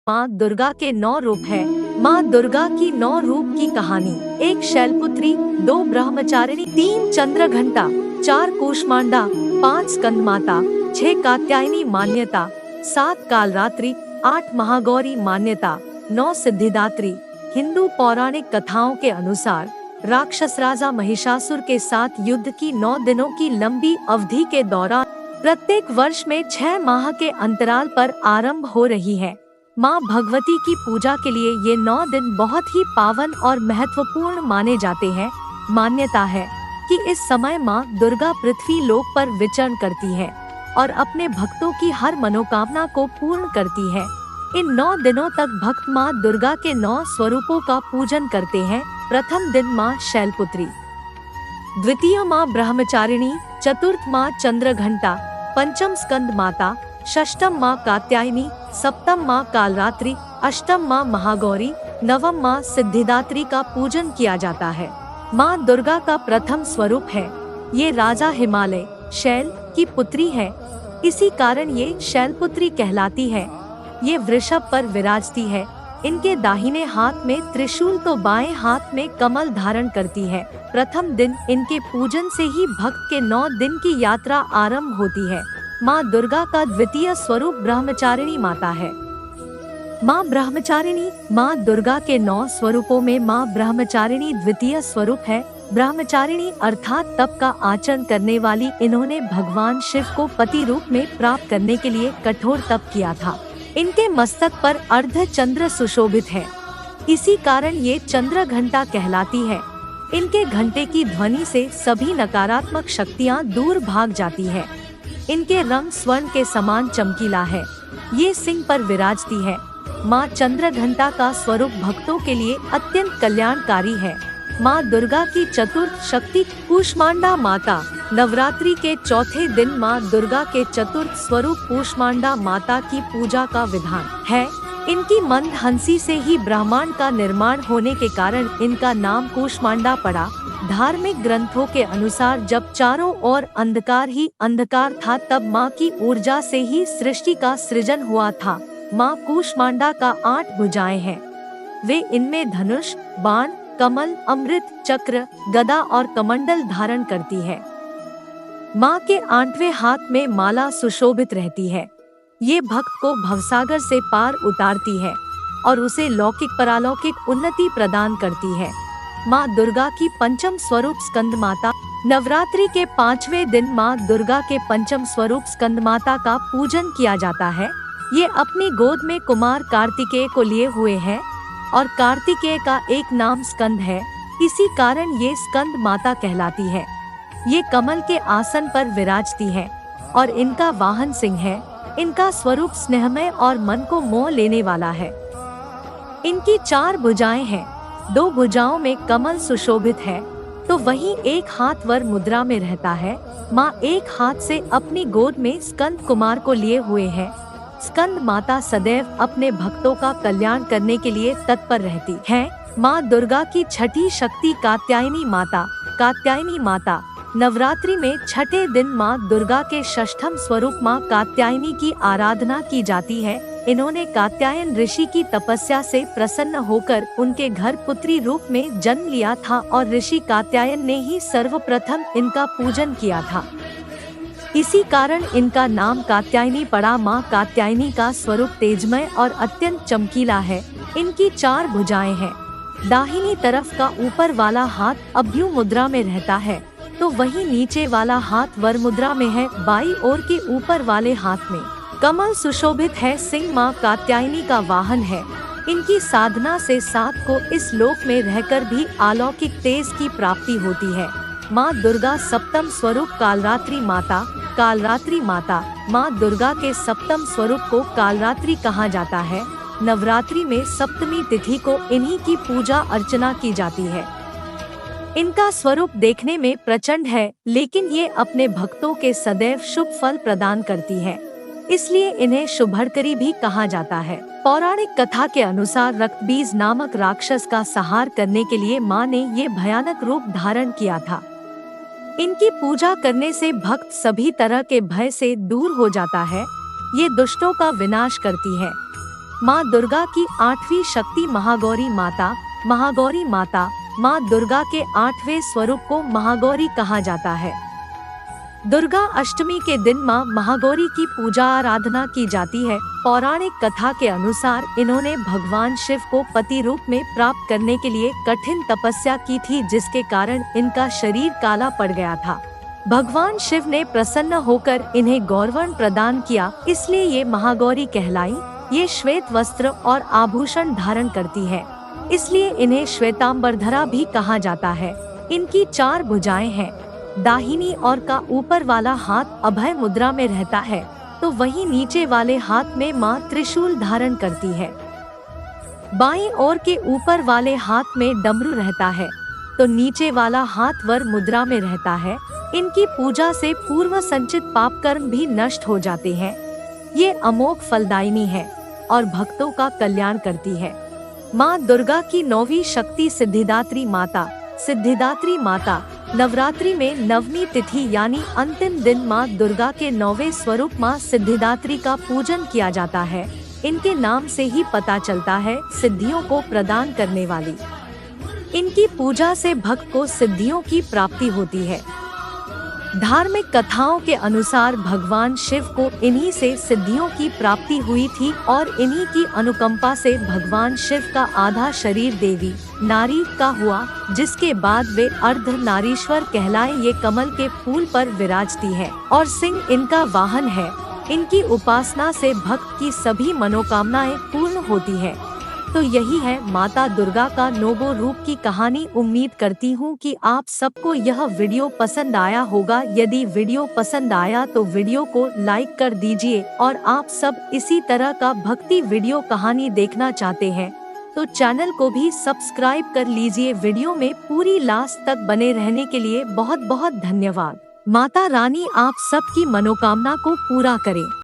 माँ दुर्गा के 9 रूप है। माँ दुर्गा की 9 रूप की कहानी। 1 शैलपुत्री, 2 ब्रह्मचारिणी, 3 चंद्रघंटा, 4 कूष्मांडा, 5 स्कंदमाता, 6 कात्यायनी मान्यता, 7 कालरात्रि, 8 महागौरी मान्यता, 9 सिद्धिदात्री। हिंदू पौराणिक कथाओं के अनुसार राक्षस राजा महिषासुर के साथ युद्ध की 9 दिनों की लंबी अवधि के दौरान प्रत्येक वर्ष में 6 माह के अंतराल पर आरंभ हो रही है। माँ भगवती की पूजा के लिए ये 9 दिन बहुत ही पावन और महत्वपूर्ण माने जाते हैं। मान्यता है कि इस समय माँ दुर्गा पृथ्वी लोक पर विचरण करती है और अपने भक्तों की हर मनोकामना को पूर्ण करती है। इन 9 दिनों तक भक्त माँ दुर्गा के 9 स्वरूपों का पूजन करते हैं। प्रथम दिन माँ शैलपुत्री, द्वितीय माँ ब्रह्मचारिणी, चतुर्थ माँ चंद्रघंटा, पंचम स्कंद माता, षष्ठम माँ कात्यायनी, सप्तम माँ कालरात्रि, अष्टम माँ महागौरी, नवम माँ सिद्धिदात्री का पूजन किया जाता है। माँ दुर्गा का प्रथम स्वरूप है। ये राजा हिमालय शैल की पुत्री है, इसी कारण ये शैलपुत्री कहलाती है। ये वृषभ पर विराजती है। इनके दाहिने हाथ में त्रिशूल तो बाएं हाथ में कमल धारण करती है। प्रथम दिन इनके पूजन से ही भक्त के 9 दिन की यात्रा आरंभ होती है। माँ दुर्गा का द्वितीय स्वरूप ब्रह्मचारिणी माता है। माँ ब्रह्मचारिणी, माँ दुर्गा के 9 स्वरूपों में माँ ब्रह्मचारिणी द्वितीय स्वरूप है। ब्रह्मचारिणी अर्थात तप का आचरण करने वाली। इन्होंने भगवान शिव को पति रूप में प्राप्त करने के लिए कठोर तप किया था। इनके मस्तक पर अर्ध चंद्र सुशोभित है, इसी कारण ये चंद्र घंटा कहलाती है। इनके घंटे की ध्वनि से सभी नकारात्मक शक्तियाँ दूर भाग जाती है। इनके रंग स्वर्ण के समान चमकीला है। ये सिंह पर विराजती है। माँ चंद्र घंटा का स्वरूप भक्तों के लिए अत्यंत कल्याणकारी है। माँ दुर्गा की चतुर्थ शक्ति कूष्मांडा माता। नवरात्रि के चौथे दिन माँ दुर्गा के चतुर्थ स्वरूप कूष्मांडा माता की पूजा का विधान है। इनकी मंद हंसी से ही ब्रह्मांड का निर्माण होने के कारण इनका नाम कूष्मांडा पड़ा। धार्मिक ग्रंथों के अनुसार जब चारों ओर अंधकार ही अंधकार था, तब माँ की ऊर्जा से ही सृष्टि का सृजन हुआ था। माँ कूष्मांडा का 8 भुजाएं हैं। वे इनमें धनुष, बाण, कमल, अमृत, चक्र, गदा और कमंडल धारण करती है। माँ के 8वें हाथ में माला सुशोभित रहती है। ये भक्त को भवसागर से पार उतारती है और उसे लौकिक परालौकिक उन्नति प्रदान करती है। माँ दुर्गा की पंचम स्वरूप स्कंद माता। नवरात्रि के 5वें दिन माँ दुर्गा के पंचम स्वरूप स्कंद माता का पूजन किया जाता है। ये अपनी गोद में कुमार कार्तिकेय को लिए हुए हैं और कार्तिकेय का एक नाम स्कंद है, इसी कारण ये स्कंद माता कहलाती है। ये कमल के आसन पर विराजती है और इनका वाहन सिंह है। इनका स्वरूप स्नेहमय और मन को मोह लेने वाला है। इनकी 4 भुजाएं हैं। 2 भुजाओं में कमल सुशोभित है, तो वहीं एक हाथ वर मुद्रा में रहता है। माँ एक हाथ से अपनी गोद में स्कंद कुमार को लिए हुए है। स्कंद माता सदैव अपने भक्तों का कल्याण करने के लिए तत्पर रहती है। माँ दुर्गा की छठी शक्ति कात्यायनी माता। कात्यायनी माता। नवरात्रि में छठे दिन माँ दुर्गा के षष्ठम स्वरूप माँ कात्यायनी की आराधना की जाती है। इन्होंने कात्यायन ऋषि की तपस्या से प्रसन्न होकर उनके घर पुत्री रूप में जन्म लिया था और ऋषि कात्यायन ने ही सर्वप्रथम इनका पूजन किया था। इसी कारण इनका नाम कात्यायनी पड़ा। माँ कात्यायनी का स्वरूप तेजमय और अत्यंत चमकीला है। इनकी 4 भुजाएं हैं। दाहिनी तरफ का ऊपर वाला हाथ अभ्यु मुद्रा में रहता है, तो वहीं नीचे वाला हाथ वर मुद्रा में है। बाई ओर के ऊपर वाले हाथ में कमल सुशोभित है। सिंह माँ कात्यायनी का वाहन है। इनकी साधना से सात को इस लोक में रहकर भी अलौकिक तेज की प्राप्ति होती है। माँ दुर्गा सप्तम स्वरूप कालरात्रि माता। कालरात्रि माता। माँ दुर्गा के सप्तम स्वरूप को कालरात्रि कहा जाता है। नवरात्रि में सप्तमी तिथि को इन्हीं की पूजा अर्चना की जाती है। इनका स्वरूप देखने में प्रचंड है, लेकिन ये अपने भक्तों के सदैव शुभ फल प्रदान करती है, इसलिए इन्हें शुभकरी भी कहा जाता है। पौराणिक कथा के अनुसार रक्तबीज नामक राक्षस का संहार करने के लिए माँ ने ये भयानक रूप धारण किया था। इनकी पूजा करने से भक्त सभी तरह के भय से दूर हो जाता है। ये दुष्टों का विनाश करती है। माँ दुर्गा की 8वीं शक्ति महागौरी माता। महागौरी माता माँ दुर्गा के 8वें स्वरूप को महागौरी कहा जाता है। दुर्गा अष्टमी के दिन माँ महागौरी की पूजा आराधना की जाती है। पौराणिक कथा के अनुसार इन्होंने भगवान शिव को पति रूप में प्राप्त करने के लिए कठिन तपस्या की थी, जिसके कारण इनका शरीर काला पड़ गया था। भगवान शिव ने प्रसन्न होकर इन्हें गौरवर्ण प्रदान किया, इसलिए ये महागौरी कहलाई। ये श्वेत वस्त्र और आभूषण धारण करती है, इसलिए इन्हें श्वेतांबरधरा भी कहा जाता है। इनकी 4 भुजाएं हैं। दाहिनी ओर का ऊपर वाला हाथ अभय मुद्रा में रहता है, तो वहीं नीचे वाले हाथ में माँ त्रिशूल धारण करती है। बाईं ओर के ऊपर वाले हाथ में डमरू रहता है, तो नीचे वाला हाथ वर मुद्रा में रहता है। इनकी पूजा से पूर्व संचित पाप कर्म भी नष्ट हो जाते हैं। ये अमोघ फलदायिनी है और भक्तों का कल्याण करती है। माँ दुर्गा की 9वीं शक्ति सिद्धिदात्री माता। सिद्धिदात्री माता नवरात्रि में नवमी तिथि यानी अंतिम दिन माँ दुर्गा के 9वें स्वरूप माँ सिद्धिदात्री का पूजन किया जाता है। इनके नाम से ही पता चलता है सिद्धियों को प्रदान करने वाली। इनकी पूजा से भक्त को सिद्धियों की प्राप्ति होती है। धार्मिक कथाओं के अनुसार भगवान शिव को इन्हीं से सिद्धियों की प्राप्ति हुई थी और इन्हीं की अनुकंपा से भगवान शिव का आधा शरीर देवी नारी का हुआ, जिसके बाद वे अर्ध नारीश्वर कहलाए। ये कमल के फूल पर विराजती है और सिंह इनका वाहन है। इनकी उपासना से भक्त की सभी मनोकामनाएं पूर्ण होती है। तो यही है माता दुर्गा का 9 रूप की कहानी। उम्मीद करती हूँ कि आप सबको यह वीडियो पसंद आया होगा। यदि वीडियो पसंद आया तो वीडियो को लाइक कर दीजिए, और आप सब इसी तरह का भक्ति वीडियो कहानी देखना चाहते हैं तो चैनल को भी सब्सक्राइब कर लीजिए। वीडियो में पूरी लास्ट तक बने रहने के लिए बहुत बहुत धन्यवाद। माता रानी आप सबकी मनोकामना को पूरा करे।